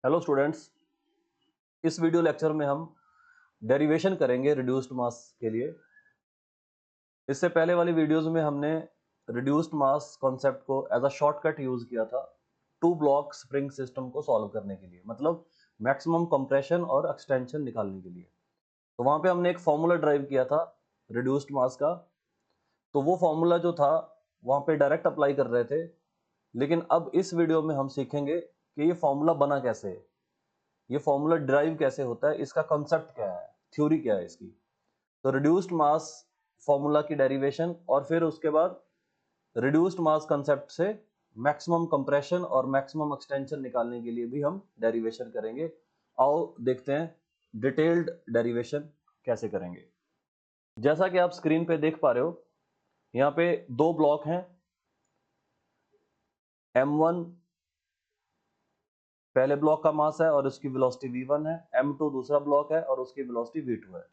Hello students, इस video lecture में हम डेरिवेशन करेंगे रिड्यूस्ड मास के लिए। इससे पहले वाली वीडियोस में हमने रिड्यूस्ड मास कॉन्सेप्ट को एज अ शॉर्टकट यूज किया था टू ब्लॉक स्प्रिंग सिस्टम को सॉल्व करने के लिए, मतलब मैक्सिमम कंप्रेशन और एक्सटेंशन निकालने के लिए। तो वहां पे हमने एक फॉर्मूला ड्राइव किया था रिड्यूस्ड मास का। तो वो फॉर्मूला जो था वहां पे डायरेक्ट अप्लाई कर रहे थे, लेकिन अब इस वीडियो में हम सीखेंगे कि ये फॉर्मूला बना कैसे है, ये फॉर्मूला ड्राइव कैसे होता है, इसका कंसेप्ट क्या है, थ्योरी क्या है इसकी। तो रिड्यूस्ड मास फॉर्मूला की डेरिवेशन और फिर उसके बाद रिड्यूस्ड मास कंसेप्ट से मैक्सिमम कंप्रेशन और मैक्सिमम एक्सटेंशन निकालने के लिए भी हम डेरिवेशन करेंगे। आओ देखते हैं डिटेल्ड डेरिवेशन कैसे करेंगे। जैसा कि आप स्क्रीन पे देख पा रहे हो, यहाँ पे दो ब्लॉक हैं। m1 पहले ब्लॉक का मास है और उसकी वेलोसिटी v1 है, m2 दूसरा ब्लॉक है और उसकी वेलोसिटी v2 है।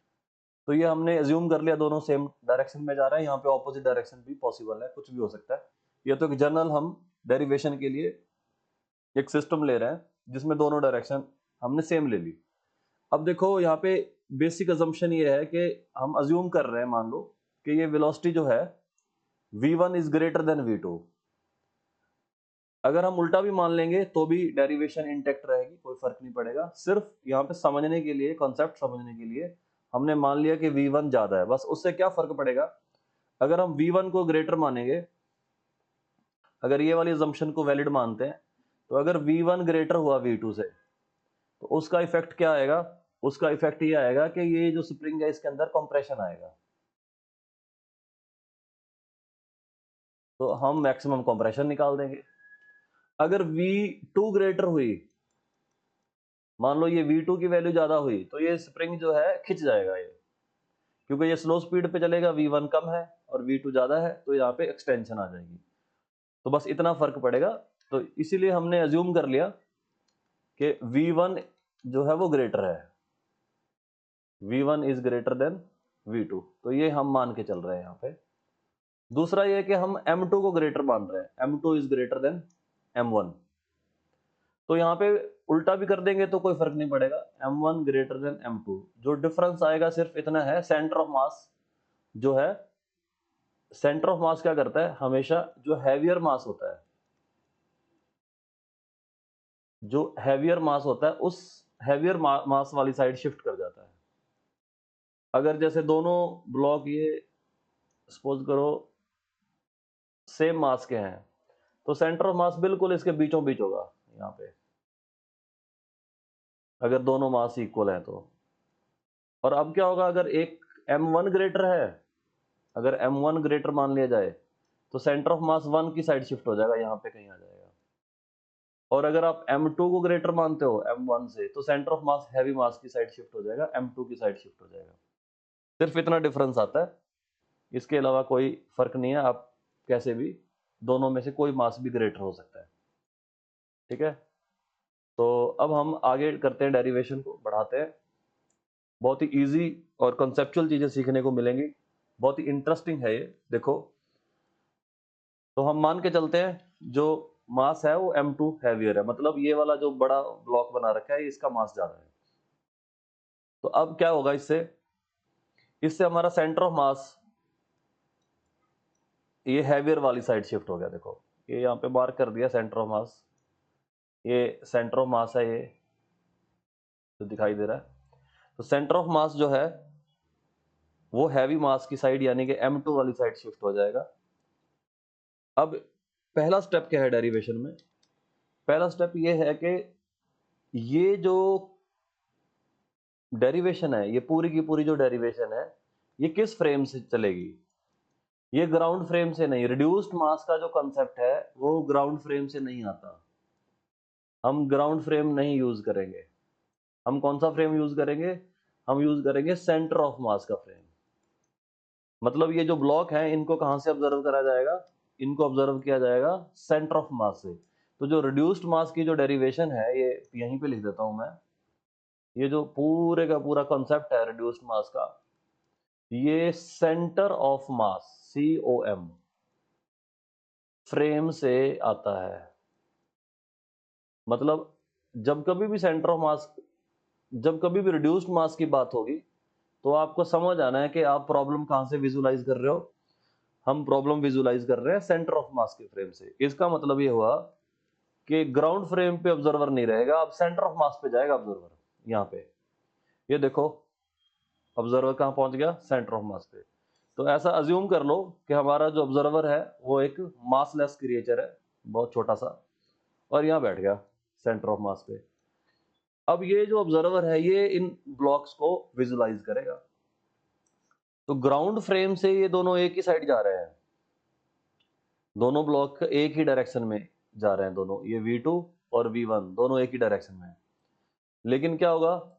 तो ये हमने एज्यूम कर लिया दोनों सेम डायरेक्शन में जा रहे हैं। यहाँ पे ऑपोजिट डायरेक्शन भी पॉसिबल है, कुछ भी हो सकता है। ये तो एक जनरल हम डेरिवेशन के लिए एक सिस्टम ले रहे हैं जिसमें दोनों डायरेक्शन हमने सेम ले ली। अब देखो यहाँ पे बेसिक अजम्पशन ये है कि हम अज्यूम कर रहे हैं, मान लो कि ये वेलोसिटी जो है v1 is greater than v2। अगर हम उल्टा भी मान लेंगे तो भी डेरिवेशन इंटेक्ट रहेगी, कोई फर्क नहीं पड़ेगा। सिर्फ यहाँ पे समझने के लिए, कॉन्सेप्ट समझने के लिए हमने मान लिया कि v1 ज्यादा है, बस। उससे क्या फर्क पड़ेगा अगर हम v1 को ग्रेटर मानेंगे, अगर ये वाली अजम्पशन को वैलिड मानते हैं, तो अगर v1 ग्रेटर हुआ v2 से तो उसका इफेक्ट क्या आएगा? उसका इफेक्ट ये आएगा कि ये जो स्प्रिंग है इसके अंदर कंप्रेशन आएगा, तो हम मैक्सिमम कंप्रेशन निकाल देंगे। अगर v2 ग्रेटर हुई, मान लो ये v2 की वैल्यू ज्यादा हुई, तो ये स्प्रिंग जो है खिंच जाएगा ये, क्योंकि ये स्लो स्पीड पे चलेगा, v1 कम है और v2 ज्यादा है, तो यहाँ पे एक्सटेंशन आ जाएगी। तो बस इतना फर्क पड़ेगा। तो इसीलिए हमने अज्यूम कर लिया कि v1 जो है वो ग्रेटर है, v1 is greater than v2। तो ये हम मान के चल रहे हैं यहाँ पे। दूसरा ये कि हम m2 को ग्रेटर मान रहे हैं, m2 is greater than m1। तो यहाँ पे उल्टा भी कर देंगे तो कोई फर्क नहीं पड़ेगा, m1 ग्रेटर देन m2। जो डिफरेंस आएगा सिर्फ इतना है, सेंटर ऑफ मास जो है, सेंटर ऑफ मास क्या करता है हमेशा, जो हैवियर मास होता है, जो हैवियर मास होता है उस हैवियर मास वाली साइड शिफ्ट कर जाता है। अगर जैसे दोनों ब्लॉक ये सपोज करो सेम मास के हैं, तो सेंटर ऑफ मास बिल्कुल इसके बीचों बीच होगा यहाँ पे, अगर दोनों मास इक्वल हैं तो। और अब क्या होगा अगर एक m1 ग्रेटर है, अगर m1 ग्रेटर मान लिया जाए, तो सेंटर ऑफ मास 1 की साइड शिफ्ट हो जाएगा, यहाँ पे कहीं आ जाएगा। और अगर आप m2 को ग्रेटर मानते हो m1 से, तो सेंटर ऑफ मास हैवी मास की साइड शिफ्ट हो जाएगा, m2 की साइड शिफ्ट हो जाएगा। सिर्फ इतना डिफरेंस आता है, इसके अलावा कोई फर्क नहीं है। आप कैसे भी, दोनों में से कोई मास भी ग्रेटर हो सकता है, ठीक है। तो अब हम आगे करते हैं, डेरिवेशन को बढ़ाते हैं। बहुत ही इजी और कंसेप्चुअल चीजें सीखने को मिलेंगी, बहुत ही इंटरेस्टिंग है ये। देखो, तो हम मान के चलते हैं जो मास है वो m2 हैवियर है, मतलब ये वाला जो बड़ा ब्लॉक बना रखा है इसका मास ज्यादा है। तो अब क्या होगा इससे, इससे हमारा सेंटर ऑफ मास ये हैवियर वाली साइड शिफ्ट हो गया। देखो ये यहाँ पे मार्क कर दिया सेंटर ऑफ मास, ये सेंटर ऑफ मास है, ये जो दिखाई दे रहा है। तो सेंटर ऑफ मास जो है वो हैवी मास की साइड यानी कि m2 वाली साइड शिफ्ट हो जाएगा। अब पहला स्टेप क्या है डेरिवेशन में? पहला स्टेप ये है कि ये जो डेरिवेशन है, ये पूरी की पूरी जो डेरिवेशन है, ये किस फ्रेम से चलेगी? ये ग्राउंड फ्रेम से नहीं। रिड्यूस्ड मास का जो कंसेप्ट है वो ग्राउंड फ्रेम से नहीं आता। हम ग्राउंड फ्रेम नहीं यूज करेंगे। हम कौन सा फ्रेम यूज करेंगे? हम यूज करेंगे सेंटर ऑफ मास का फ्रेम। मतलब ये जो ब्लॉक है इनको कहां से ऑब्जर्व करा जाएगा? इनको ऑब्जर्व किया जाएगा सेंटर ऑफ मास से। तो जो रिड्यूस्ड मास की जो डेरिवेशन है, ये यहीं पे लिख देता हूं मैं। ये जो पूरे का पूरा कॉन्सेप्ट है रिड्यूस्ड मास का, ये centre of mass COM frame से आता है। मतलब जब कभी भी सेंटर ऑफ मास, जब कभी भी रिड्यूस्ड मास की बात होगी तो आपको समझ आना है कि आप प्रॉब्लम कहां से विजुलाइज कर रहे हो। हम प्रॉब्लम विजुलाइज कर रहे हैं सेंटर ऑफ मास के फ्रेम से। इसका मतलब ये हुआ कि ग्राउंड फ्रेम पे ऑब्जर्वर नहीं रहेगा, अब सेंटर ऑफ मास पे जाएगा ऑब्जर्वर। यहाँ पे ये देखो, ऑब्जर्वर कहां पहुंच गया, सेंटर ऑफ मास पे। तो ऐसा अज्यूम कर लो कि हमारा जो ऑब्जर्वर है वो एक मासलेस क्रिएचर है, बहुत छोटा सा, और यहाँ बैठ गया सेंटर ऑफ मास पे। अब ये जो ऑब्जर्वर है ये इन ब्लॉक्स को विजुलाइज करेगा। तो ग्राउंड फ्रेम से ये दोनों एक ही साइड जा रहे हैं, दोनों ब्लॉक एक ही डायरेक्शन में जा रहे हैं दोनों, ये V2 और V1 दोनों एक ही डायरेक्शन में। लेकिन क्या होगा,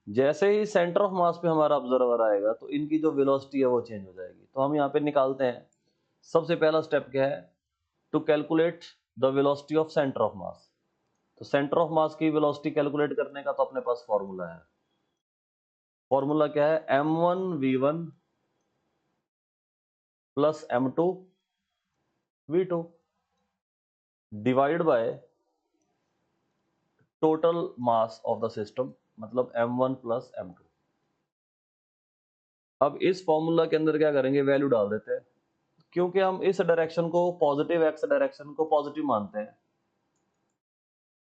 जैसे ही सेंटर ऑफ मास पे हमारा ऑब्जर्वर आएगा तो इनकी जो वेलोसिटी है वो चेंज हो जाएगी। तो हम यहाँ पे निकालते हैं, सबसे पहला स्टेप क्या है, to calculate the velocity of centre of mass. तो सेंटर ऑफ मास की वेलोसिटी कैलकुलेट करने का तो अपने पास फॉर्मूला है। फॉर्मूला क्या है, m1v1 plus m2v2 divide by total mass of the system, मतलब m1 प्लस m2। अब इस फॉर्मूला के अंदर क्या करेंगे, वैल्यू डाल देते हैं, क्योंकि हम इस डायरेक्शन को पॉजिटिव, एक्स डायरेक्शन को पॉजिटिव मानते हैं,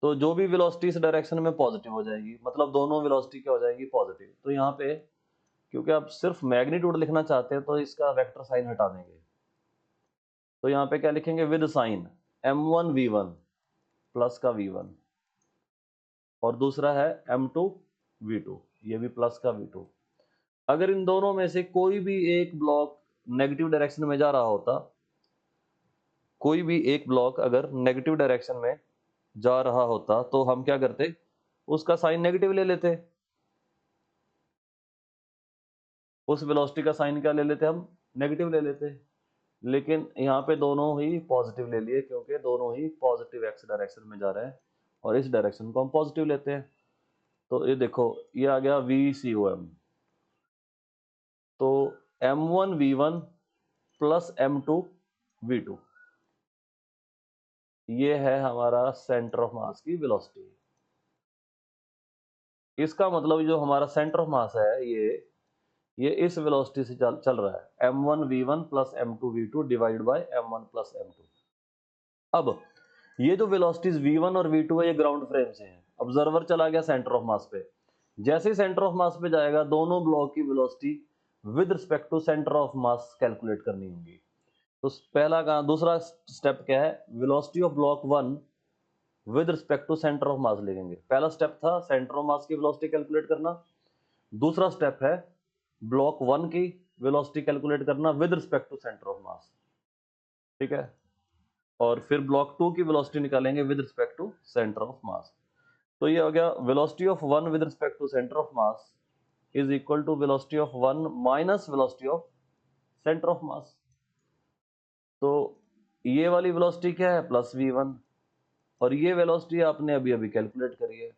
तो जो भी वेलोसिटी इस डायरेक्शन में पॉजिटिव हो जाएगी, मतलब दोनों वेलोसिटी क्या हो जाएगी, पॉजिटिव। तो यहाँ पे क्योंकि आप सिर्फ मैग्नीट्यूड लिखना चाहते हैं तो इसका वेक्टर साइन हटा देंगे। तो यहाँ पे क्या लिखेंगे, विद साइन m1v1 प्लस का v1 और दूसरा है m2v2, ये भी प्लस का v2। अगर इन दोनों में से कोई भी एक ब्लॉक नेगेटिव डायरेक्शन में जा रहा होता, कोई भी एक ब्लॉक अगर नेगेटिव डायरेक्शन में जा रहा होता तो हम क्या करते, उसका साइन नेगेटिव ले लेते, उस वेलोसिटी का साइन क्या ले लेते, हम नेगेटिव ले लेते। लेकिन यहाँ पे दोनों ही पॉजिटिव ले लिए, क्योंकि दोनों ही पॉजिटिव एक्स डायरेक्शन में जा रहे हैं और इस डायरेक्शन को हम पॉजिटिव लेते हैं। तो ये देखो, ये आ गया VCOM। तो m1v1 प्लस m2v2 ये है हमारा सेंटर ऑफ मास की वेलोसिटी। इसका मतलब जो हमारा सेंटर ऑफ मास है ये इस वेलोसिटी से चल रहा है, m1v1 plus m2v2 divide by m1 plus m2। अब ये जो वेलोसिटीज v1 और v2 है ये ग्राउंड फ्रेम से है, ऑब्जर्वर चला गया सेंटर ऑफ मास पे। जैसे ही सेंटर ऑफ मास पे जाएगा दोनों ब्लॉक की velocity with respect to centre of mass calculate करनी होगी। तो पहला का दूसरा स्टेप क्या है, velocity of block 1 with respect to centre of mass लिखेंगे। पहला स्टेप था सेंटर ऑफ मास की वेलोसिटी कैलकुलेट करना, दूसरा स्टेप है ब्लॉक 1 की वेलोसिटी कैलकुलेट करना with respect to centre of mass. ठीक है, और फिर ब्लॉक 2 की वेलोसिटी निकालेंगे with respect to centre of mass. तो ये हो गया velocity of 1 with respect to centre of mass is equal to velocity of 1 minus velocity of centre of mass. तो ये वाली वेलोसिटी क्या है, प्लस v1, और ये वेलोसिटी आपने अभी अभी कैलकुलेट करी है,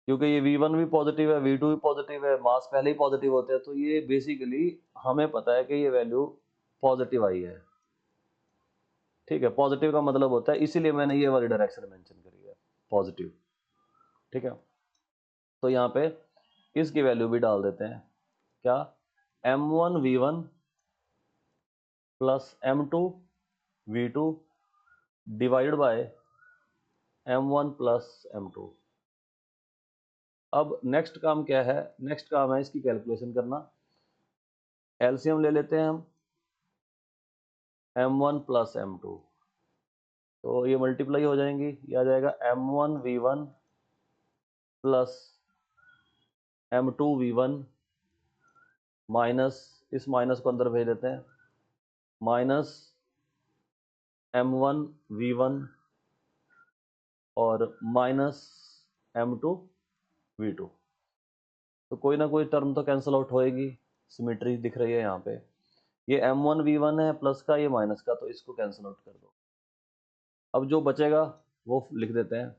क्योंकि ये v1 भी पॉजिटिव है, v2 भी पॉजिटिव है, मास पहले ही पॉजिटिव होते हैं, तो ये बेसिकली हमें पता है कि ये वैल्यू पॉजिटिव आई है। ठीक है, पॉजिटिव का मतलब होता है, इसीलिए मैंने ये वाली डायरेक्शन मेंशन करी है, पॉजिटिव। ठीक है, तो यहाँ पे इसकी वैल्यू भी डाल देते हैं, क्या, m1v1 plus m2v2 divide by m1 plus m2। अब नेक्स्ट काम क्या है, नेक्स्ट काम है इसकी कैलकुलेशन करना। एलसीएम ले लेते हैं हम, m1 प्लस m2, तो ये मल्टीप्लाई हो जाएंगी, ये आ जाएगा m1v1 प्लस m2v1 माइनस, इस माइनस को अंदर भेज देते हैं, माइनस m1v1 और माइनस m2v2। तो कोई ना कोई टर्म तो कैंसिल आउट होएगी, सिमेट्री दिख रही है यहाँ पे, ये m1v1 है प्लस का, ये माइनस का, तो इसको कैंसिल आउट कर दो। अब जो बचेगा वो लिख देते हैं,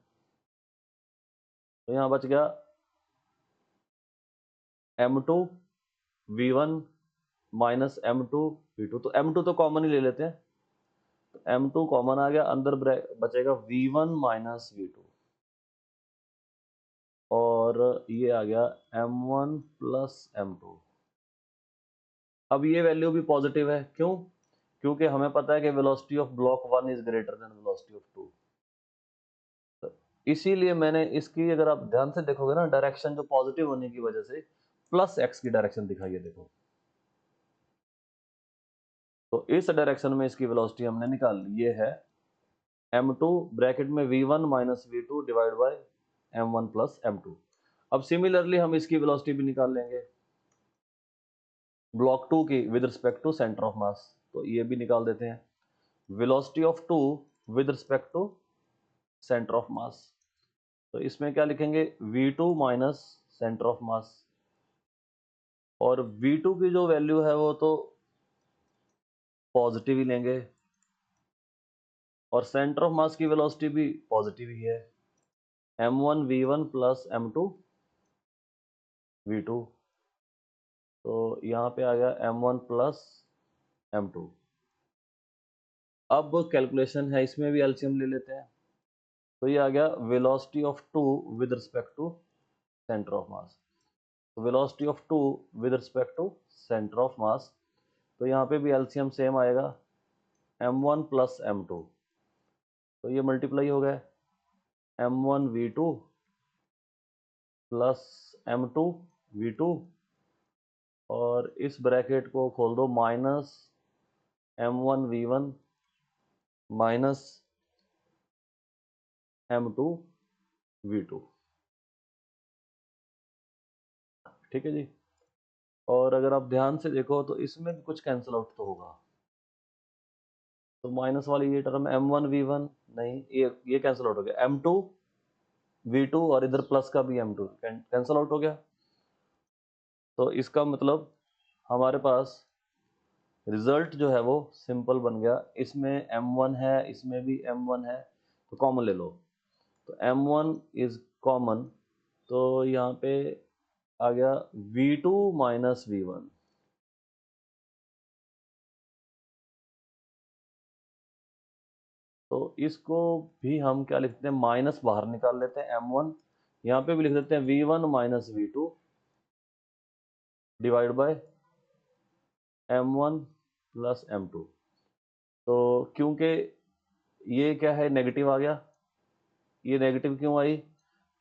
तो यहाँ बच गया m2v1 माइनस m2v2, तो m2 तो कॉमन ही ले लेते हैं, M2 कॉमन आ गया, अंदर बचेगा V1 माइनस V2 और ये आ गया M1 प्लस M2। अब ये वैल्यू भी पॉजिटिव है, क्यों? क्योंकि हमें पता है कि velocity of block 1 is greater than velocity of 2। तो इसीलिए मैंने इसकी, अगर आप ध्यान से देखोगे ना, डायरेक्शन जो पॉजिटिव होने की वजह से प्लस x की डायरेक्शन दिखाई है, देखो। तो इस डायरेक्शन में इसकी वेलोसिटी हमने निकाल ली, ये है m2 ब्रैकेट में v1 minus v2 divide by m1 plus m2। अब सिमिलरली हम इसकी वेलोसिटी भी निकाल लेंगे ब्लॉक 2 की with respect to centre of mass. तो ये भी निकाल देते हैं, velocity of 2 with respect to centre of mass. तो इसमें क्या लिखेंगे, v2 minus centre of mass, और v2 की जो वैल्यू है वो तो पॉजिटिव ही लेंगे, और सेंटर ऑफ मास की वेलोसिटी भी पॉजिटिव ही है, m1 v1 plus m2 v2। तो यहाँ पे आ गया m1 प्लस m2। अब कैलकुलेशन है, इसमें भी एलसीएम ले लेते हैं। तो ये आ गया velocity of 2 with respect to centre of mass. तो velocity of 2 with respect to centre of mass, तो यहाँ पे भी एलसीएम सेम आएगा, m1 प्लस m2। तो ये मल्टीप्लाई हो गया, m1 v2 plus m2 v2, और इस ब्रैकेट को खोल दो, minus m1 v1 minus m2 v2। ठीक है जी। और अगर आप ध्यान से देखो तो इसमें भी कुछ कैंसिल आउट तो होगा, तो माइनस वाली ये टर्म m1 v1 नहीं, ये कैंसिल आउट हो गया, m2 v2 और इधर प्लस का भी m2 कैंसिल आउट हो गया। तो इसका मतलब हमारे पास रिजल्ट जो है वो सिंपल बन गया, इसमें m1 है, इसमें भी m1 है, तो कॉमन ले लो। तो m1 इज कॉमन, तो यहाँ पे आ गया v2 माइनस v1। तो इसको भी हम क्या लिखते हैं, माइनस बाहर निकाल लेते हैं m1, यहाँ पे भी लिख देते हैं v1 minus v2 divide by m1 plus m2। तो क्योंकि ये क्या है, नेगेटिव आ गया, ये नेगेटिव क्यों आई,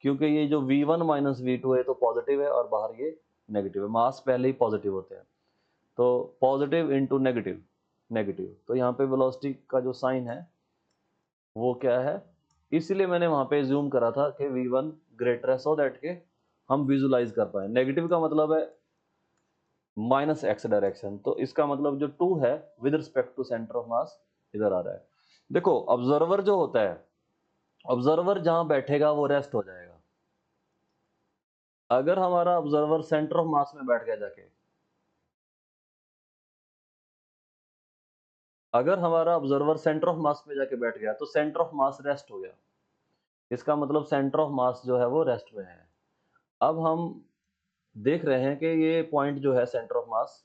क्योंकि ये जो v1 माइनस v2 है तो पॉजिटिव है, और बाहर ये नेगेटिव है, मास पहले ही पॉजिटिव होते हैं, तो पॉजिटिव इंटू नेगेटिव, नेगेटिव। तो यहाँ पे वेलोसिटी का जो साइन है वो क्या है, इसलिए मैंने वहां पे जूम करा था कि v1 ग्रेटर है, सो दैट के हम विजुलाइज कर पाए। नेगेटिव का मतलब है माइनस एक्स डायरेक्शन, तो इसका मतलब जो 2 है with respect to centre of mass इधर आ रहा है। देखो ऑब्जर्वर जो होता है, ऑब्जर्वर जहां बैठेगा वो रेस्ट हो जाएगा। अगर हमारा ऑब्जर्वर सेंटर ऑफ मास में बैठ गया जाके, अगर हमारा ऑब्जर्वर सेंटर ऑफ मास में जाके बैठ गया तो सेंटर ऑफ मास रेस्ट हो गया, इसका मतलब सेंटर ऑफ मास जो है वो रेस्ट में है। अब हम देख रहे हैं कि ये पॉइंट जो है सेंटर ऑफ मास,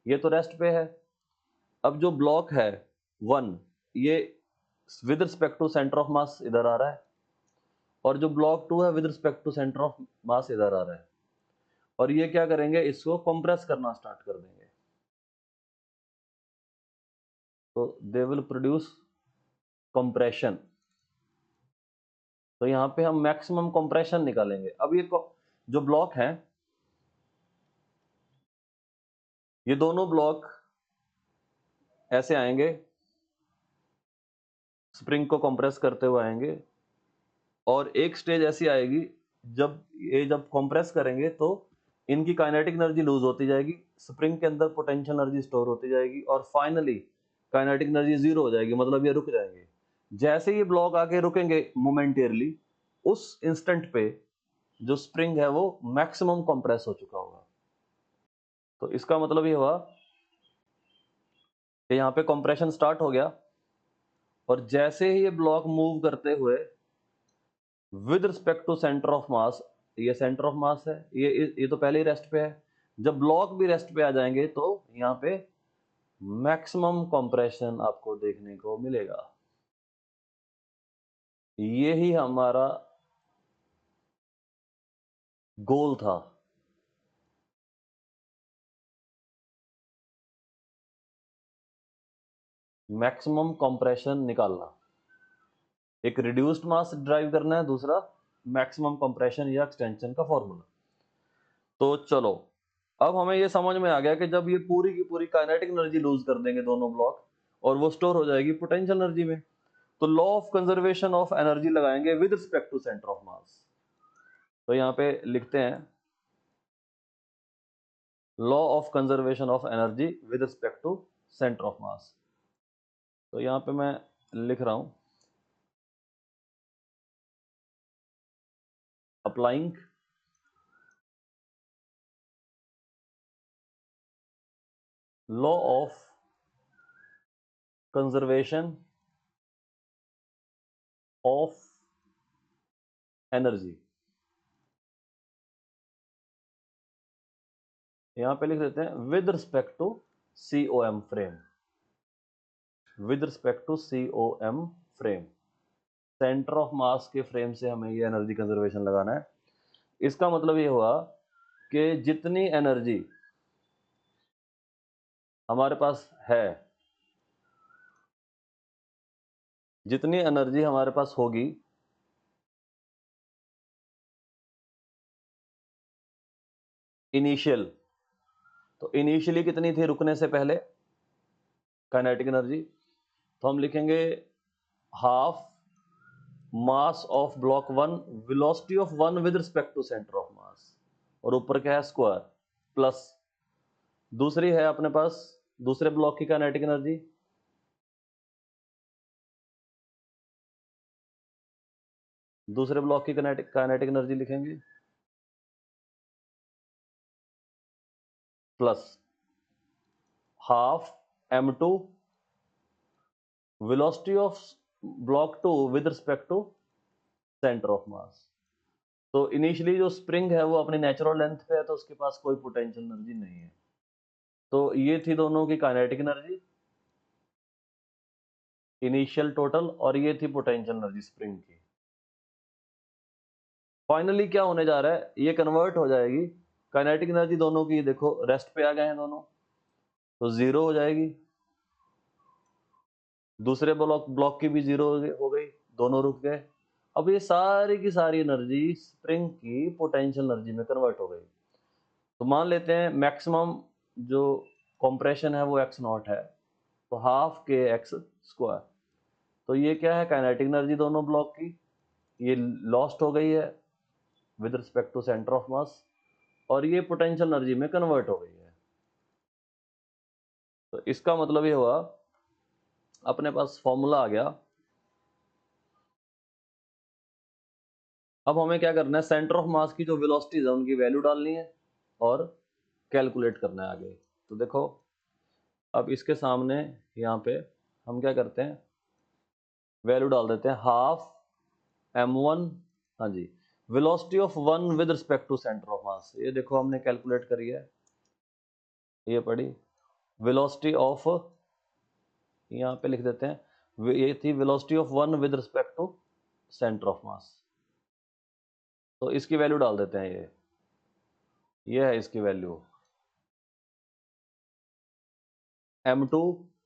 ये तो रेस्ट पे है। अब जो ब्लॉक है 1, ये with respect to centre of mass इधर आ रहा है, और जो ब्लॉक 2 है with respect to centre of mass इधर आ रहा है, और ये क्या करेंगे, इसको कंप्रेस करना स्टार्ट कर देंगे, तो दे विल प्रोड्यूस कंप्रेशन। तो यहाँ पे हम मैक्सिमम कंप्रेशन निकालेंगे। अब ये जो ब्लॉक है, ये दोनों ब्लॉक ऐसे आएंगे, स्प्रिंग को कंप्रेस करते हुए आएंगे, और एक स्टेज ऐसी आएगी जब कंप्रेस करेंगे तो इनकी काइनेटिक एनर्जी लूज होती जाएगी, स्प्रिंग के अंदर पोटेंशियल एनर्जी स्टोर होती जाएगी, और फाइनली काइनेटिक एनर्जी जीरो हो जाएगी, मतलब ये रुक जाएंगे। जैसे ये ब्लॉक आके रुकेंगे मोमेंटेरली, उस इंस्टेंट पे जो स्प्रिंग है वो मैक्सिमम कंप्रेस हो चुका होगा। तो इसका मतलब ये हुआ कि यहाँ पे कंप्रेशन स्टार्ट हो गया, और जैसे ही ये ब्लॉक मूव करते हुए with respect to centre of mass, ये सेंटर ऑफ मास है, ये तो पहले ही रेस्ट पे है, जब ब्लॉक भी रेस्ट पे आ जाएंगे तो यहाँ पे मैक्सिमम कंप्रेशन आपको देखने को मिलेगा। ये ही हमारा गोल था। मैक्सिमम कंप्रेशन निकालना, एक रिड्यूस्ड मास ड्राइव करना है, दूसरा मैक्सिमम कंप्रेशन या एक्सटेंशन का फॉर्मूला। तो चलो, अब हमें ये समझ में आ गया कि जब ये पूरी की पूरी काइनेटिक एनर्जी लूज कर देंगे दोनों ब्लॉक, और वो स्टोर हो जाएगी पोटेंशियल एनर्जी में, तो law of conservation of energy लगाएंगे with respect to centre of mass. तो यहाँ पे लिखते हैं law of conservation of energy with respect to centre of mass. तो यहाँ पे मैं लिख रहा हूं applying law of conservation of energy. यहां पे लिख देते हैं with respect to COM frame, with respect to COM frame, centre of mass के फ्रेम से हमें ये एनर्जी कंजर्वेशन लगाना है। इसका मतलब ये हुआ कि जितनी एनर्जी हमारे पास है, जितनी एनर्जी हमारे पास होगी, इनिशियल, तो इनिशियली कितनी थी रुकने से पहले काइनेटिक एनर्जी, तो हम लिखेंगे half mass of block 1 velocity of 1 with respect to centre of mass, और ऊपर क्या है स्क्वायर, प्लस दूसरी है अपने पास दूसरे ब्लॉक की काइनेटिक एनर्जी, दूसरे ब्लॉक की काइनेटिक एनर्जी लिखेंगे plus half m2 velocity of block 2 with respect to centre of mass. तो इनिशियली जो स्प्रिंग है वो अपनी नेचुरल लेंथ पे है, तो उसके पास कोई पोटेंशियल एनर्जी नहीं है। तो ये थी दोनों की काइनेटिक एनर्जी इनिशियल टोटल, और ये थी पोटेंशियल एनर्जी स्प्रिंग की। फाइनली क्या होने जा रहा है, ये कन्वर्ट हो जाएगी काइनेटिक एनर्जी दोनों की, देखो रेस्ट पे आ गए हैं दोनों, तो जीरो हो जाएगी, दूसरे ब्लॉक की भी जीरो हो गई, दोनों रुक गए। अब ये सारी की सारी एनर्जी स्प्रिंग की पोटेंशियल एनर्जी में कन्वर्ट हो गई। तो मान लेते हैं मैक्सिमम जो कंप्रेशन है वो x0 है, तो हाफ के एक्स स्क्वायर। तो ये क्या है, काइनेटिक एनर्जी दोनों ब्लॉक की, ये लॉस्ट हो गई है with respect to centre of mass, और ये पोटेंशियल एनर्जी में कन्वर्ट हो गई है। तो इसका मतलब ये हुआ अपने पास फॉर्मूला आ गया। अब हमें क्या करना है, सेंटर ऑफ मास की जो वेलोसिटीज है उनकी वैल्यू डालनी है और कैलकुलेट करना है आगे। तो देखो, अब इसके सामने यहाँ पे हम क्या करते हैं, वैल्यू डाल देते हैं हाफ m1, हाँ जी, velocity of 1 with respect to centre of mass. ये देखो हमने कैलकुलेट करी है, ये पड़ी वेलोसिटी ऑफ, यहाँ पे लिख देते हैं ये थी velocity of 1 with respect to centre of mass. तो इसकी वैल्यू डाल देते हैं, ये है इसकी value m2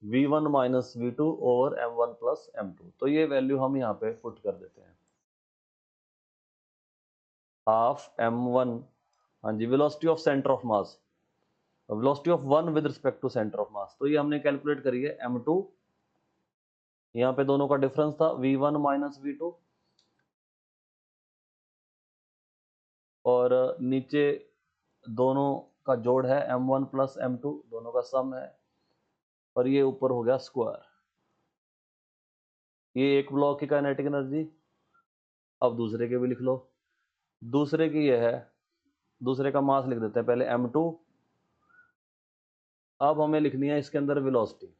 v1 minus v2 over m1 plus m2। तो ये वैल्यू हम यहाँ पे पुट कर देते हैं, हाफ m1, हाँ जी, velocity of centre of mass, velocity of 1 with respect to centre of mass. तो ये हमने कैलकुलेट करी है m2, यहाँ पे दोनों का डिफरेंस था v1 माइनस v2, और नीचे दोनों का जोड़ है m1 प्लस m2, दोनों का सम है, और ये ऊपर हो गया स्क्वायर। ये एक ब्लॉक की काइनेटिक एनर्जी। अब दूसरे के भी लिख लो, दूसरे की ये है, दूसरे का मास लिख देते हैं पहले m2। अब हमें लिखनी है इसके अंदर velocity,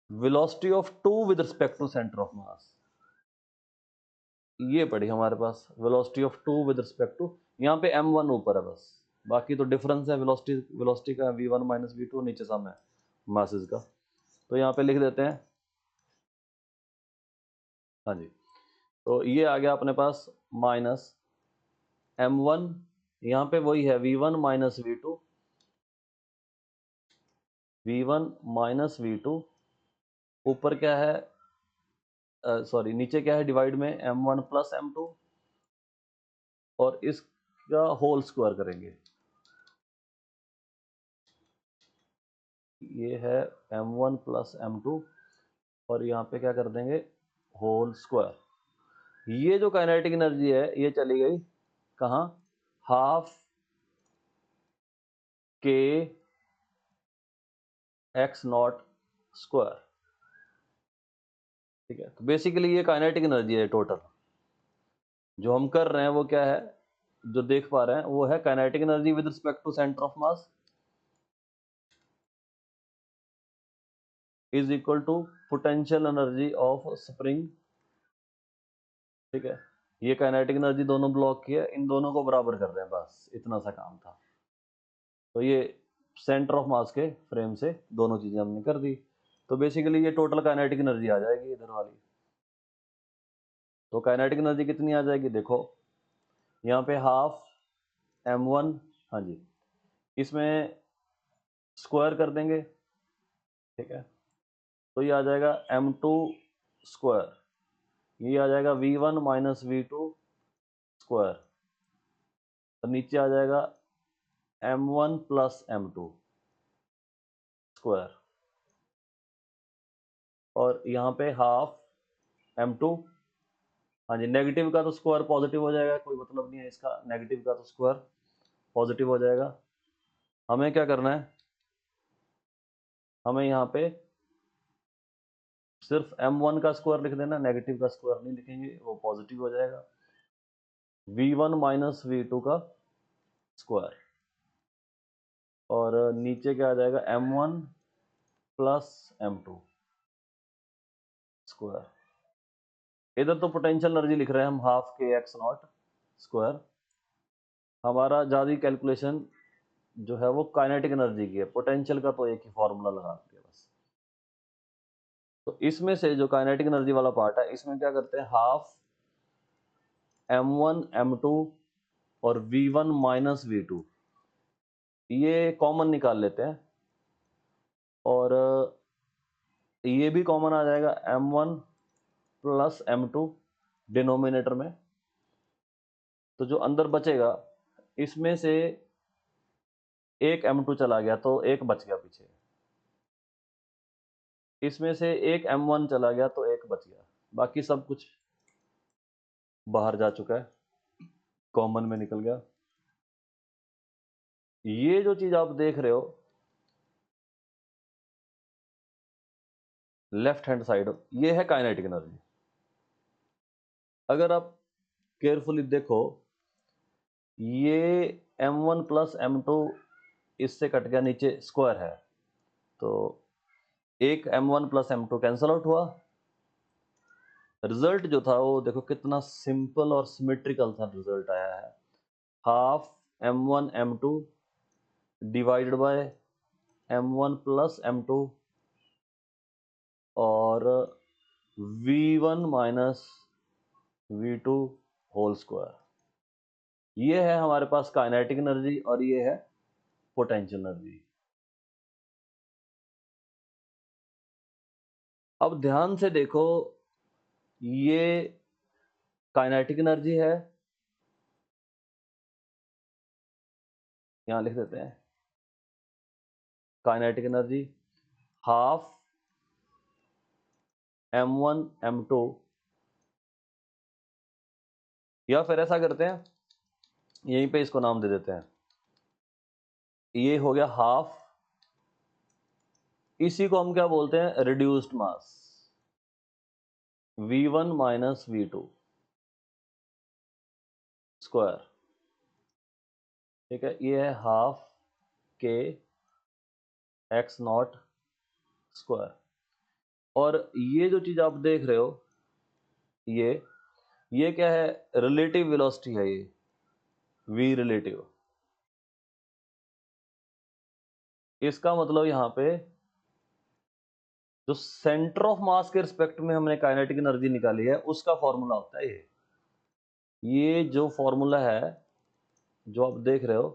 velocity of 2 with respect to centre of mass, ये पड़ी हमारे पास velocity of 2 with respect to, यहाँ पे m1 ऊपर है बस, बाकी तो डिफरेंस है वेलोसिटी का v1 माइनस v2, नीचे सम है, मासेस का। तो यहाँ पे लिख देते हैं, हाँ जी, तो ये आ गया अपने पास माइनस m1, यहाँ पे वही है v1 minus v2, v1 minus v2, ऊपर क्या है, सॉरी नीचे क्या है डिवाइड में m1 प्लस m2, और इसका होल स्क्वायर करेंगे। ये है m1 प्लस m2 और यहाँ पे क्या कर देंगे, होल स्क्वायर। ये जो काइनेटिक एनर्जी है ये चली गई कहाँ, हाफ के एक्स नॉट स्क्वायर। ठीक है, तो बेसिकली ये काइनेटिक एनर्जी है टोटल। जो हम कर रहे हैं वो क्या है, जो देख पा रहे हैं वो है kinetic energy with respect to centre of mass is equal to potential energy of spring. ठीक है, ये काइनेटिक एनर्जी दोनों ब्लॉक की है, इन दोनों को बराबर कर रहे हैं, बस इतना सा काम था। तो ये सेंटर ऑफ मास के फ्रेम से दोनों चीजें हमने कर दी। तो बेसिकली ये टोटल काइनेटिक एनर्जी आ जाएगी इधर वाली। तो काइनेटिक एनर्जी कितनी आ जाएगी, देखो यहाँ पे हाफ m1, हाँ जी, इसमें स्क्वायर कर देंगे। ठीक है, तो ये आ जाएगा m2 स्क्वायर, ये आ जाएगा v1 माइनस v2 स्क्वायर, तो नीचे आ जाएगा m1 प्लस m2 स्क्वायर, और यहाँ पे हाफ m2, हाँ जी, नेगेटिव का तो स्क्वायर पॉजिटिव हो जाएगा, कोई मतलब नहीं है इसका, नेगेटिव का तो स्क्वायर पॉजिटिव हो जाएगा। हमें क्या करना है, हमें यहाँ पे सिर्फ m1 का स्क्वायर लिख देना, नेगेटिव का स्क्वायर नहीं लिखेंगे, वो पॉजिटिव हो जाएगा। v1 माइनस v2 का स्क्वायर, और नीचे क्या आ जाएगा m1 प्लस m2 स्क्वायर। इधर तो पोटेंशियल एनर्जी लिख रहे हैं हम हाफ के एक्स नॉट स्क्वायर। हमारा ज़्यादा कैलकुलेशन जो है वो काइनेटिक एनर्जी की है, पोटेंशियल का तो एक ही फॉर्मूला लगा दिया बस। तो इसमें से जो काइनेटिक एनर्जी वाला पार्ट है इसमें क्या करते हैं, हाफ m1 m2 और v1 माइनस v2 ये कॉमन निकाल लेते हैं, और ये भी कॉमन आ जाएगा m1 प्लस m2 डिनोमिनेटर में। तो जो अंदर बचेगा इसमें से एक m2 चला गया तो एक बच गया पीछे, इसमें से एक m1 चला गया तो एक बच गया, बाकी सब कुछ बाहर जा चुका है, कॉमन में निकल गया। ये जो चीज आप देख रहे हो लेफ्ट हैंड साइड, ये है काइनेटिक एनर्जी। अगर आप केयरफुली देखो, ये m1 प्लस m2 इससे कट गया, नीचे स्क्वायर है, तो एक m1 plus m2 cancel out हुआ। रिजल्ट जो था वो देखो कितना सिंपल और सिमेट्रिकल सा रिजल्ट आया है, half m1 m2 divided by m1 plus m2 और v1 minus v2 whole square. ये है हमारे पास काइनेटिक एनर्जी और ये है पोटेंशियल एनर्जी। अब ध्यान से देखो, ये काइनेटिक एनर्जी है, यहां लिख देते हैं kinetic energy half m1 m2, या फिर ऐसा करते हैं यहीं पे इसको नाम दे देते हैं, ये हो गया हाफ, इसी को हम क्या बोलते हैं, रिड्यूस्ड मास, v1 माइनस v2 स्क्वायर। ठीक है, ये है हाफ के एक्स नॉट स्क्वायर, और ये जो चीज आप देख रहे हो ये क्या है, रिलेटिव वेलोसिटी है, ये v रिलेटिव। इसका मतलब यहाँ पे जो सेंटर ऑफ मास के रिस्पेक्ट में हमने काइनेटिक एनर्जी निकाली है उसका फॉर्मूला होता है ये जो फॉर्मूला है जो आप देख रहे हो,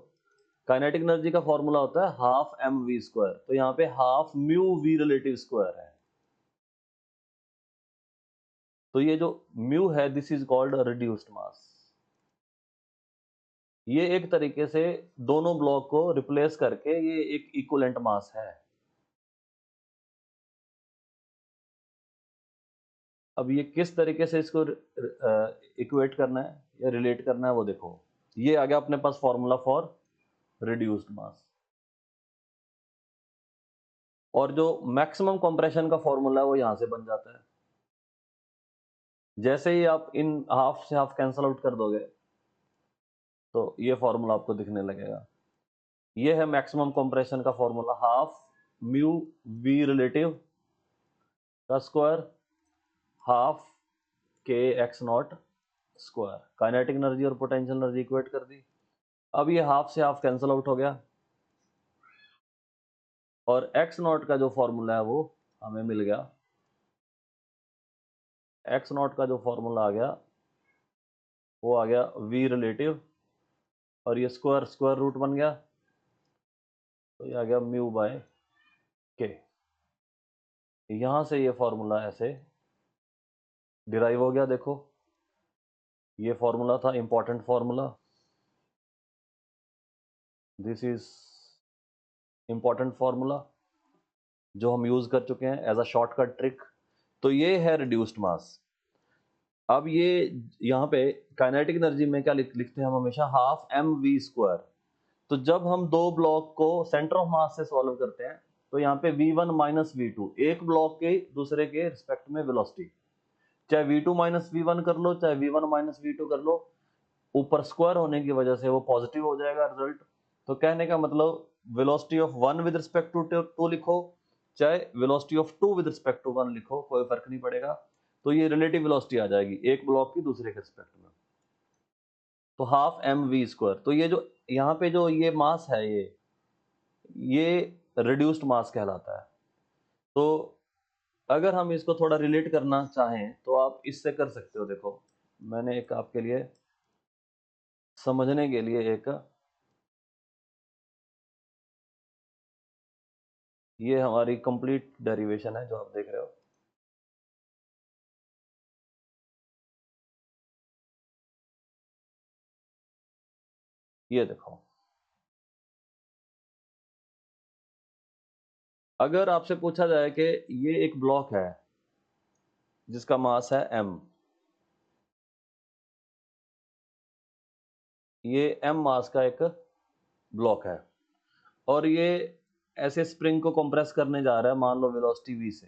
काइनेटिक एनर्जी का फॉर्मूला होता है हाफ एम वी स्क्वायर। तो यहाँ पे half mu v relative square है। तो ये जो म्यू है this is called reduced mass. ये एक तरीके से दोनों ब्लॉक को रिप्लेस करके ये एक इक्विवेलेंट मास है। अब ये किस तरीके से इसको इक्वेट करना है या रिलेट करना है वो देखो। ये आ गया अपने पास फॉर्मूला फॉर रिड्यूस्ड मास। और जो मैक्सिमम कंप्रेशन का फॉर्मूला है वो यहां से बन जाता है। जैसे ही आप इन हाफ से हाफ कैंसल आउट कर दोगे तो ये फॉर्मूला आपको दिखने लगेगा। ये है मैक्सिमम कंप्रेशन का formula, half mu v relative का स्क्वायर हाफ के x naught square. Kinetic energy और पोटेंशियल एनर्जी इक्वेट कर दी। अब ये हाफ से हाफ कैंसल आउट हो गया और एक्स नॉट का जो फॉर्मूला है वो हमें मिल गया। एक्स नॉट का जो फॉर्मूला आ गया वो आ गया वी रिलेटिव और ये स्क्वायर स्क्वायर रूट बन गया तो ये आ गया म्यू बाय के। यहां से ये फॉर्मूला ऐसे डिराइव हो गया। देखो ये फॉर्मूला था important formula, this is important formula जो हम यूज कर चुके हैं एज अ शॉर्टकट ट्रिक। तो ये है रिड्यूस्ड मास। अब ये यहाँ पे काइनेटिक एनर्जी में क्या लिखते हैं हम हमेशा हाफ एम वी स्क्वायर। तो जब हम दो ब्लॉक को सेंटर ऑफ मास से सॉल्व करते हैं तो यहाँ पे v1 माइनस v2 एक ब्लॉक के दूसरे के रिस्पेक्ट में वेलोसिटी, चाहे v2 माइनस वी1 कर लो चाहे v1 माइनस v2 कर लो, ऊपर स्क्वायर होने की वजह से वो पॉजिटिव हो जाएगा रिजल्ट। तो कहने का मतलब velocity of one with respect to two लिखो चाहे velocity of two with respect to one लिखो, कोई फर्क नहीं पड़ेगा। तो ये रिलेटिव वेलोसिटी आ जाएगी एक ब्लॉक की दूसरे के रिस्पेक्ट में। तो हाफ एम वी स्क्वायर। तो ये जो यहाँ पे जो ये मास है ये रिड्यूस्ड मास कहलाता है। तो अगर हम इसको थोड़ा रिलेट करना चाहें तो आप इससे कर सकते हो। देखो मैंने एक आपके लिए समझने के लिए एक ये हमारी कंप्लीट डेरिवेशन है जो आप देख रहे हो। ये देखो अगर आपसे पूछा जाए कि ये एक ब्लॉक है जिसका मास है m, ये m मास का एक ब्लॉक है और ये ऐसे स्प्रिंग को कंप्रेस करने जा रहा है मान लो वेलोसिटी v से।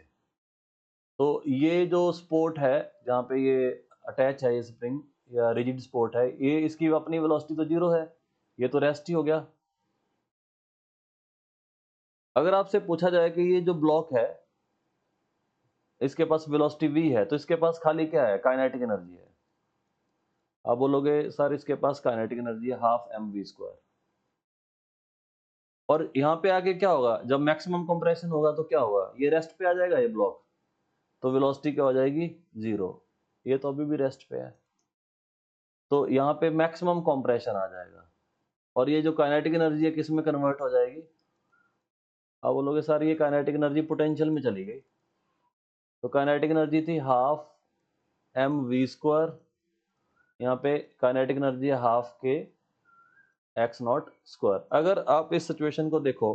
तो ये जो स्पोर्ट है जहाँ पे ये अटैच है ये स्प्रिंग या रिजिड स्पोर्ट है, ये इसकी अपनी वेलोसिटी तो जीरो है, ये तो रेस्ट ही हो गया। अगर आपसे पूछा जाए कि ये जो ब्लॉक है इसके पास वेलोसिटी v है तो इसके पास खाली क्या है, काइनेटिक एनर्जी है। आप बोलोगे सर इसके पास काइनेटिक एनर्जी है हाफ एम वी स्क्वायर। और यहाँ पे आके क्या होगा जब मैक्सिमम कंप्रेशन होगा तो क्या होगा, ये रेस्ट पे आ जाएगा ये ब्लॉक, तो वेलोसिटी क्या हो जाएगी जीरो। ये तो अभी भी रेस्ट पे है तो यहाँ पे मैक्सिमम कंप्रेशन आ जाएगा और ये जो काइनेटिक एनर्जी है किस में कन्वर्ट हो जाएगी। आप बोलोगे सर ये काइनेटिक एनर्जी पोटेंशियल में चली गई। तो काइनेटिक एनर्जी थी हाफ एम वी स्क्वायर, यहाँ पे काइनेटिक एनर्जी है हाफ के एक्स नॉट स्क्वायर। अगर आप इस सिचुएशन को देखो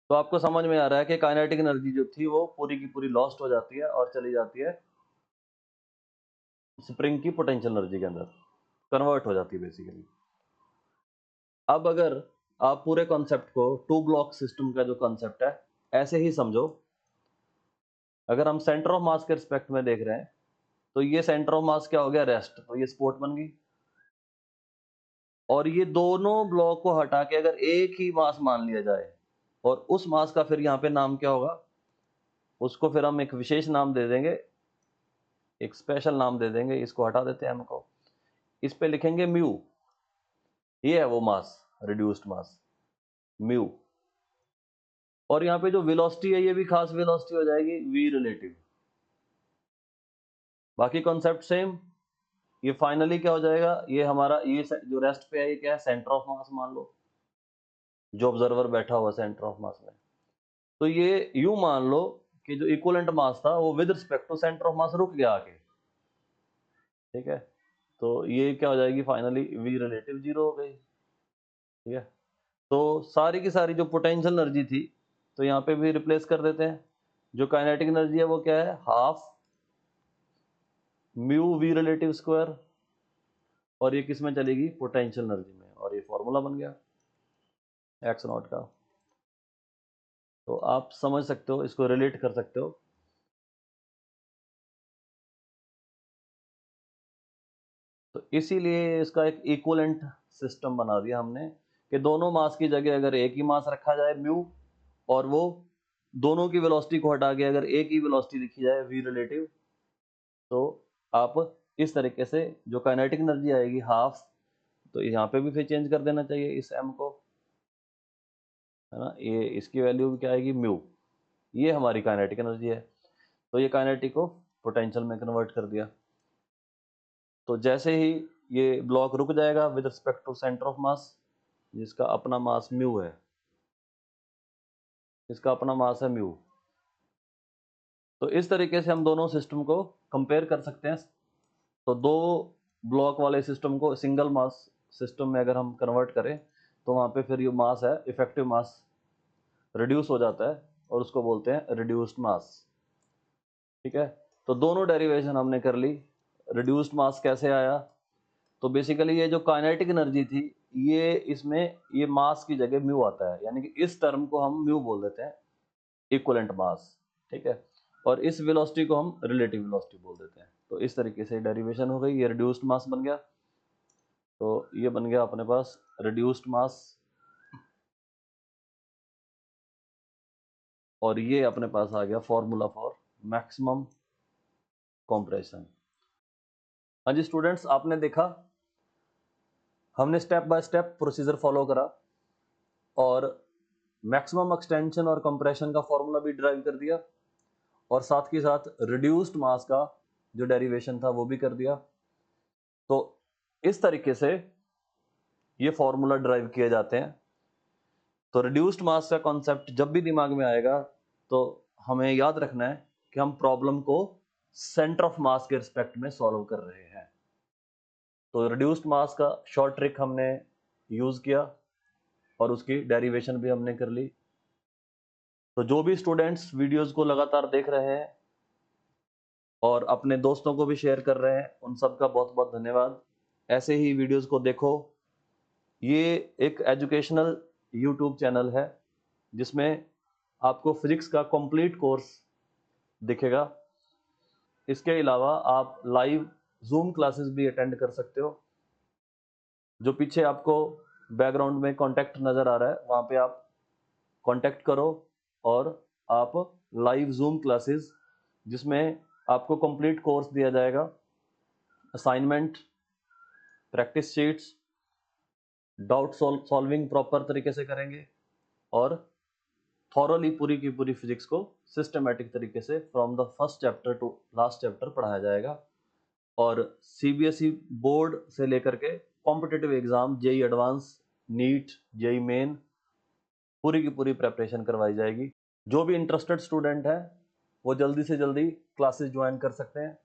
तो आपको समझ में आ रहा है कि काइनेटिक एनर्जी जो थी वो पूरी की पूरी लॉस्ट हो जाती है और चली जाती है स्प्रिंग की पोटेंशियल एनर्जी के अंदर, कन्वर्ट हो जाती है बेसिकली। अब अगर आप पूरे कॉन्सेप्ट को टू ब्लॉक सिस्टम का जो कॉन्सेप्ट है ऐसे ही समझो। अगर हम सेंटर ऑफ मास के रिस्पेक्ट में देख रहे हैं तो ये सेंटर ऑफ मास क्या हो गया, रेस्ट, तो ये सपोर्ट बन गई। और ये दोनों ब्लॉक को हटा के अगर एक ही मास मान लिया जाए और उस मास का फिर यहाँ पे नाम क्या होगा, उसको फिर हम एक विशेष नाम दे देंगे, एक स्पेशल नाम दे देंगे। इसको हटा देते हैं हमको, इस पे लिखेंगे म्यू। ये है वो मास, रिड्यूस्ड मास म्यू। और यहाँ पे जो वेलोसिटी है ये भी खास वेलोसिटी हो जाएगी v रिलेटिव। बाकी कॉन्सेप्ट सेम। ये फाइनली क्या हो जाएगा, ये हमारा ये जो रेस्ट पे है ये क्या है, सेंटर ऑफ मास मान लो, जो ऑब्जर्वर बैठा हुआ सेंटर ऑफ मास में। तो ये यूं मान लो कि जो इक्वलेंट मास था वो with respect to centre of mass रुक गया आके, ठीक है। तो ये क्या हो जाएगी फाइनली, v रिलेटिव 0 हो गई, ठीक है। तो सारी की सारी जो पोटेंशियल एनर्जी थी तो यहाँ पे भी रिप्लेस कर देते हैं। जो काइनेटिक एनर्जी है वो क्या है, half mu v relative square, और ये किस में चलेगी, पोटेंशियल एनर्जी में, और ये फॉर्मूला बन गया एक्स नॉट का। तो आप समझ सकते हो, इसको रिलेट कर सकते हो। तो इसीलिए इसका एक इक्वलेंट सिस्टम बना दिया हमने कि दोनों मास की जगह अगर एक ही मास रखा जाए म्यू, और वो दोनों की वेलोसिटी को हटा के अगर एक ही वेलोसिटी लिखी जाए v रिलेटिव, तो आप इस तरीके से जो काइनेटिक एनर्जी आएगी हाफ, तो यहाँ पे भी फिर चेंज कर देना चाहिए इस m को, है ना। ये इसकी वैल्यू क्या आएगी, म्यू। ये हमारी काइनेटिक एनर्जी है। तो ये काइनेटिक को पोटेंशियल में कन्वर्ट कर दिया। तो जैसे ही ये ब्लॉक रुक जाएगा with respect to centre of mass, जिसका अपना मास म्यू है, इसका अपना मास है म्यू। तो इस तरीके से हम दोनों सिस्टम को कंपेयर कर सकते हैं। तो दो ब्लॉक वाले सिस्टम को सिंगल मास सिस्टम में अगर हम कन्वर्ट करें तो वहाँ पे फिर ये मास है इफेक्टिव मास रिड्यूस हो जाता है, और उसको बोलते हैं रिड्यूस्ड मास, ठीक है। तो दोनों डेरिवेशन हमने कर ली। रिड्यूस्ड मास कैसे आया, तो बेसिकली ये जो काइनेटिक एनर्जी थी ये इसमें ये मास की जगह म्यू आता है, यानी कि इस टर्म को हम म्यू बोल देते हैं, इक्विवेलेंट मास, ठीक है। और इस वेलोसिटी को हम रिलेटिव वेलोसिटी बोल देते हैं। तो इस तरीके से डेरिवेशन हो गई, ये रिड्यूस्ड मास बन गया। तो ये बन गया अपने पास रिड्यूस्ड मास, और ये अपने पास आ गया फॉर्मूला फॉर मैक्सिमम कंप्रेशन। हाँ जी स्टूडेंट्स, आपने देखा हमने step by step procedure follow करा, और मैक्सिमम एक्सटेंशन और कंप्रेशन का फॉर्मूला भी ड्राइव कर दिया, और साथ के साथ रिड्यूस्ड मास का जो डेरिवेशन था वो भी कर दिया। तो इस तरीके से ये फॉर्मूला ड्राइव किए जाते हैं। तो रिड्यूस्ड मास का कॉन्सेप्ट जब भी दिमाग में आएगा तो हमें याद रखना है कि हम प्रॉब्लम को सेंटर ऑफ मास के रिस्पेक्ट में सॉल्व कर रहे हैं। तो रिड्यूस्ड मास का शॉर्ट ट्रिक हमने यूज किया और उसकी डेरिवेशन भी हमने कर ली। तो जो भी स्टूडेंट्स वीडियोस को लगातार देख रहे हैं और अपने दोस्तों को भी शेयर कर रहे हैं, उन सब का बहुत बहुत धन्यवाद। ऐसे ही वीडियोस को देखो। ये एक एजुकेशनल यूट्यूब चैनल है जिसमें आपको फिजिक्स का कंप्लीट कोर्स दिखेगा। इसके अलावा आप लाइव जूम क्लासेस भी अटेंड कर सकते हो। जो पीछे आपको बैकग्राउंड में कॉन्टैक्ट नज़र आ रहा है वहाँ पे आप कॉन्टैक्ट करो, और आप लाइव जूम क्लासेस जिसमें आपको कंप्लीट कोर्स दिया जाएगा, assignment, practice sheets, doubt solving proper तरीके से करेंगे, और थॉरली पूरी की पूरी फिजिक्स को सिस्टमेटिक तरीके से from the first chapter to last chapter पढ़ाया जाएगा। और सीबीएसई बोर्ड से लेकर के competitive exam, JEE advance, NEET, JEE main, पूरी की पूरी प्रेपरेशन करवाई जाएगी। जो भी इंटरेस्टेड स्टूडेंट है वो जल्दी से जल्दी क्लासेस ज्वाइन कर सकते हैं।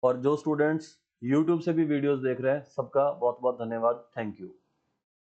और जो स्टूडेंट्स यूट्यूब से भी वीडियोस देख रहे हैं सबका बहुत बहुत धन्यवाद, थैंक यू।